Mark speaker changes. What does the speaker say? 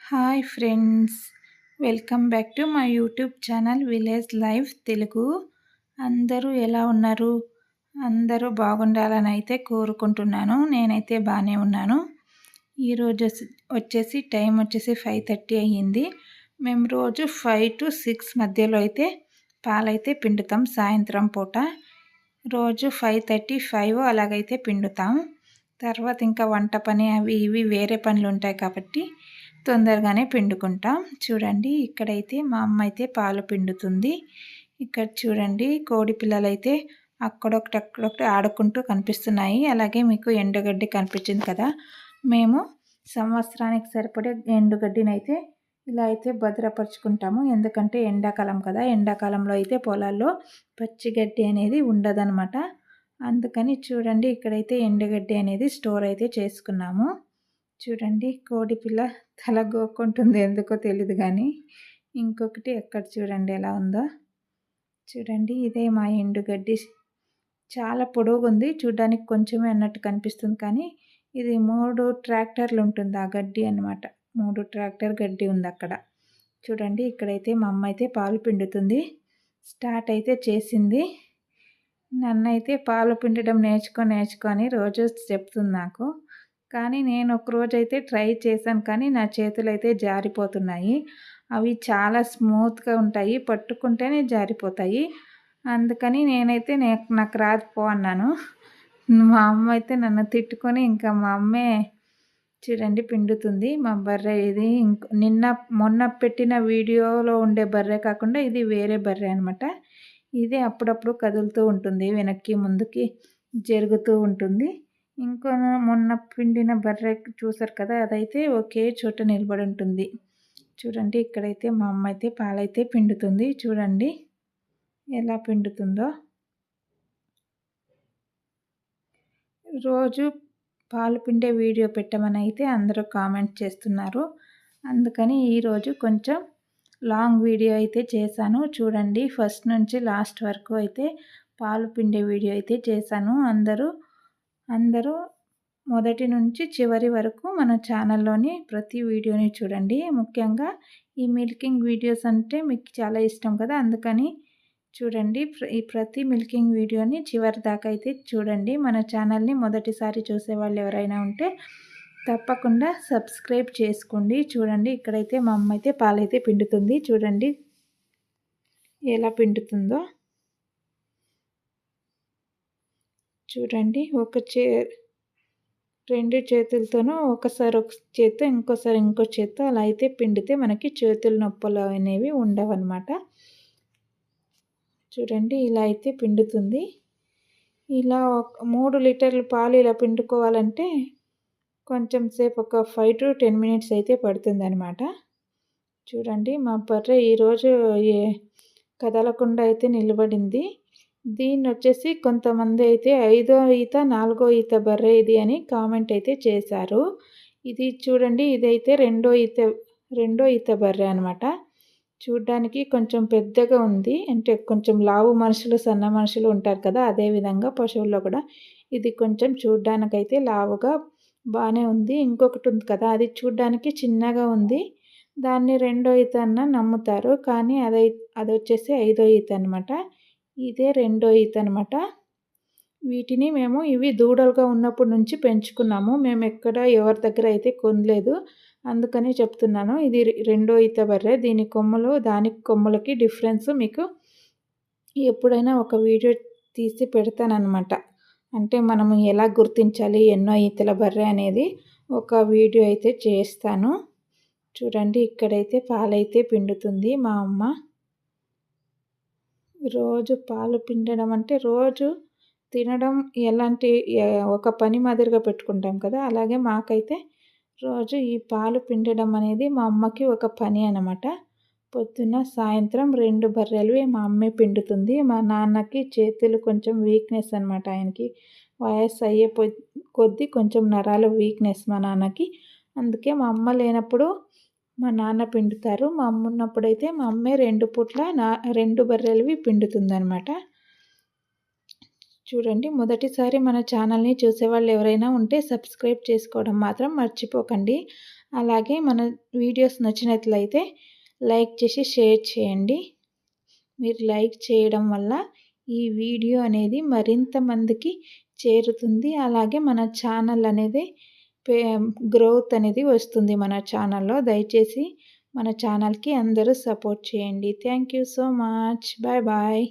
Speaker 1: Hi friends, welcome back to my YouTube channel village life Telugu. అందరూ ఎలా ఉన్నారు? అందరూ బాగుండాలని అయితే కోరుకుంటున్నాను. నేనైతే బాగానే ఉన్నాను. ఈరోజు వచ్చేసి టైం వచ్చేసి 5:30 అయ్యింది. మేము రోజు 5 to 6 మధ్యలో అయితే పాలైతే పిండుతాం. సాయంత్రం పూట రోజు 5:30, 5 అలాగైతే పిండుతాం. తర్వాత ఇంకా వంట పని అవి ఇవి వేరే పనులు ఉంటాయి కాబట్టి తొందరగానే పిండుకుంటాం. చూడండి, ఇక్కడైతే మా అమ్మ అయితే పాలు పిండుతుంది. ఇక్కడ చూడండి, కోడి పిల్లలు అయితే అక్కడొకటి ఆడుకుంటూ కనిపిస్తున్నాయి. అలాగే మీకు ఎండుగడ్డి కనిపించింది కదా, మేము సంవత్సరానికి సరిపడే ఎండుగడ్డిని అయితే ఇలా అయితే భద్రపరుచుకుంటాము. ఎందుకంటే ఎండాకాలం కదా, ఎండాకాలంలో అయితే పొలాల్లో పచ్చిగడ్డి అనేది ఉండదనమాట. అందుకని చూడండి, ఇక్కడైతే ఎండుగడ్డి అనేది స్టోర్ అయితే చేసుకున్నాము. చూడండి, కోడి పిల్ల తల గోక్కుంటుంది, ఎందుకో తెలియదు కానీ. ఇంకొకటి ఎక్కడ చూడండి ఎలా ఉందో. చూడండి, ఇదే మా ఎండుగడ్డి. చాలా పొడవుగుంది, చూడడానికి కొంచెమే అన్నట్టు కనిపిస్తుంది కానీ ఇది 3 ట్రాక్టర్లు ఉంటుంది ఆ గడ్డి అనమాట. 3 ట్రాక్టర్ గడ్డి ఉంది అక్కడ. చూడండి, ఇక్కడైతే మా అమ్మ అయితే పాలు పిండుతుంది. స్టార్ట్ అయితే చేసింది. నన్నైతే పాలు పిండడం నేర్చుకొని రోజు చెప్తుంది నాకు. కానీ నేను ఒకరోజైతే ట్రై చేశాను, కానీ నా చేతులు అయితే జారిపోతున్నాయి. అవి చాలా స్మూత్గా ఉంటాయి, పట్టుకుంటేనే జారిపోతాయి. అందుకని నేనైతే నాకు రాదు పో అన్నాను. మా అమ్మ అయితే నన్ను తిట్టుకొని ఇంకా మా అమ్మే చూడండి పిండుతుంది. మా బర్రె ఇది మొన్న పెట్టిన వీడియోలో ఉండే బర్రె కాకుండా ఇది వేరే బర్రె అనమాట. ఇది అప్పుడప్పుడు కదులుతూ ఉంటుంది, వెనక్కి ముందుకి జరుగుతూ ఉంటుంది. ఇంకో మొన్న పిండిన బర్రె చూసారు కదా, అదైతే ఒకే చోట నిలబడి ఉంటుంది. చూడండి, ఇక్కడైతే మా అమ్మ అయితే పాలైతే పిండుతుంది. చూడండి ఎలా పిండుతుందో. రోజు పాలు పిండే వీడియో పెట్టమని అయితే అందరూ కామెంట్ చేస్తున్నారు. అందుకని ఈరోజు కొంచెం లాంగ్ వీడియో అయితే చేశాను. చూడండి, ఫస్ట్ నుంచి లాస్ట్ వరకు అయితే పాలు పిండే వీడియో అయితే చేశాను. అందరూ మొదటి నుంచి చివరి వరకు మన ఛానల్లోని ప్రతి వీడియోని చూడండి. ముఖ్యంగా ఈ మిల్కింగ్ వీడియోస్ అంటే మీకు చాలా ఇష్టం కదా, అందుకని చూడండి, ఈ ప్రతి మిల్కింగ్ వీడియోని చివరి దాకా అయితే చూడండి. మన ఛానల్ని మొదటిసారి చూసేవాళ్ళు ఎవరైనా ఉంటే తప్పకుండా సబ్స్క్రైబ్ చేసుకోండి. చూడండి, ఇక్కడైతే మా అమ్మ అయితే పాలైతే పిండుతుంది. చూడండి ఎలా పిండుతుందో. చూడండి, రెండు చేతులతోనూ ఒకసారి ఒక చేత్తో ఇంకోసారి ఇంకో చేత్తో అలా అయితే పిండితే మనకి చేతుల నొప్పులు అనేవి ఉండవన్నమాట. చూడండి, ఇలా అయితే పిండుతుంది. ఇలా 3 లీటర్ల పాలు ఇలా పిండుకోవాలంటే కొంచెం సేపు ఒక 5 to 10 మినిట్స్ అయితే పడుతుందన్నమాట. చూడండి, మా బర్రె ఈరోజు కదలకుండా అయితే నిలబడింది. దీన్ని వచ్చేసి కొంతమంది అయితే 5వ ఈత 4వ ఈత బర్రె ఇది అని కామెంట్ అయితే చేశారు. ఇది చూడండి, ఇదైతే రెండో ఈత బర్రె అనమాట. చూడ్డానికి కొంచెం పెద్దగా ఉంది, అంటే కొంచెం లావు మనుషులు సన్న మనుషులు ఉంటారు కదా, అదేవిధంగా పశువుల్లో కూడా ఇది కొంచెం చూడ్డానికైతే లావుగా బాగానే ఉంది. ఇంకొకటి ఉంది కదా, అది చూడ్డానికి చిన్నగా ఉంది. దాన్ని రెండో ఈత అన్న నమ్ముతారు, కానీ అది వచ్చేసి 5వ ఈత అనమాట. ఇదే రెండో ఈత అనమాట. వీటిని ఇవి దూడలుగా ఉన్నప్పటి నుంచి పెంచుకున్నాము. మేము ఎవరి దగ్గర అయితే కొనలేదు, అందుకని చెప్తున్నాను. ఇది రెండో ఈత బర్రె. దీని కొమ్ములు దానికి కొమ్ములకి డిఫరెన్స్ మీకు ఎప్పుడైనా ఒక వీడియో తీసి పెడతానమాట. అంటే మనము ఎలా గుర్తించాలి ఎన్నో ఈతల బర్రె అనేది ఒక వీడియో అయితే చేస్తాను. చూడండి, ఇక్కడైతే పాలైతే పిండుతుంది మా అమ్మ. రోజు పాలు పిండడం అంటే రోజు తినడం ఎలాంటి ఒక పని మాదిరిగా పెట్టుకుంటాం కదా, అలాగే మాకైతే రోజు ఈ పాలు పిండడం అనేది మా అమ్మకి ఒక పని అన్నమాట. పొద్దున్న సాయంత్రం 2 బర్రెలు మా అమ్మే పిండుతుంది. మా నాన్నకి చేతులు కొంచెం వీక్నెస్ అనమాట. ఆయనకి వయసు అయ్యే కొద్దీ కొంచెం నరాల వీక్నెస్ మా నాన్నకి. అందుకే మా అమ్మ లేనప్పుడు మా నాన్న పిండుతారు. మా అమ్మ ఉన్నప్పుడైతే మా అమ్మే 2 పూట్ల 2 బర్రెలవి పిండుతుందనమాట. చూడండి, మొదటిసారి మన ఛానల్ని చూసేవాళ్ళు ఎవరైనా ఉంటే సబ్స్క్రైబ్ చేసుకోవడం మాత్రం మర్చిపోకండి. అలాగే మన వీడియోస్ నచ్చినట్లయితే లైక్ చేసి షేర్ చేయండి. మీరు లైక్ చేయడం వల్ల ఈ వీడియో అనేది మరింత మందికి చేరుతుంది. అలాగే మన ఛానల్ అనేది గ్రోత్ అనేది వస్తుంది మన ఛానల్లో. దయచేసి మన ఛానల్కి అందరూ సపోర్ట్ చేయండి. Thank you so much. Bye bye.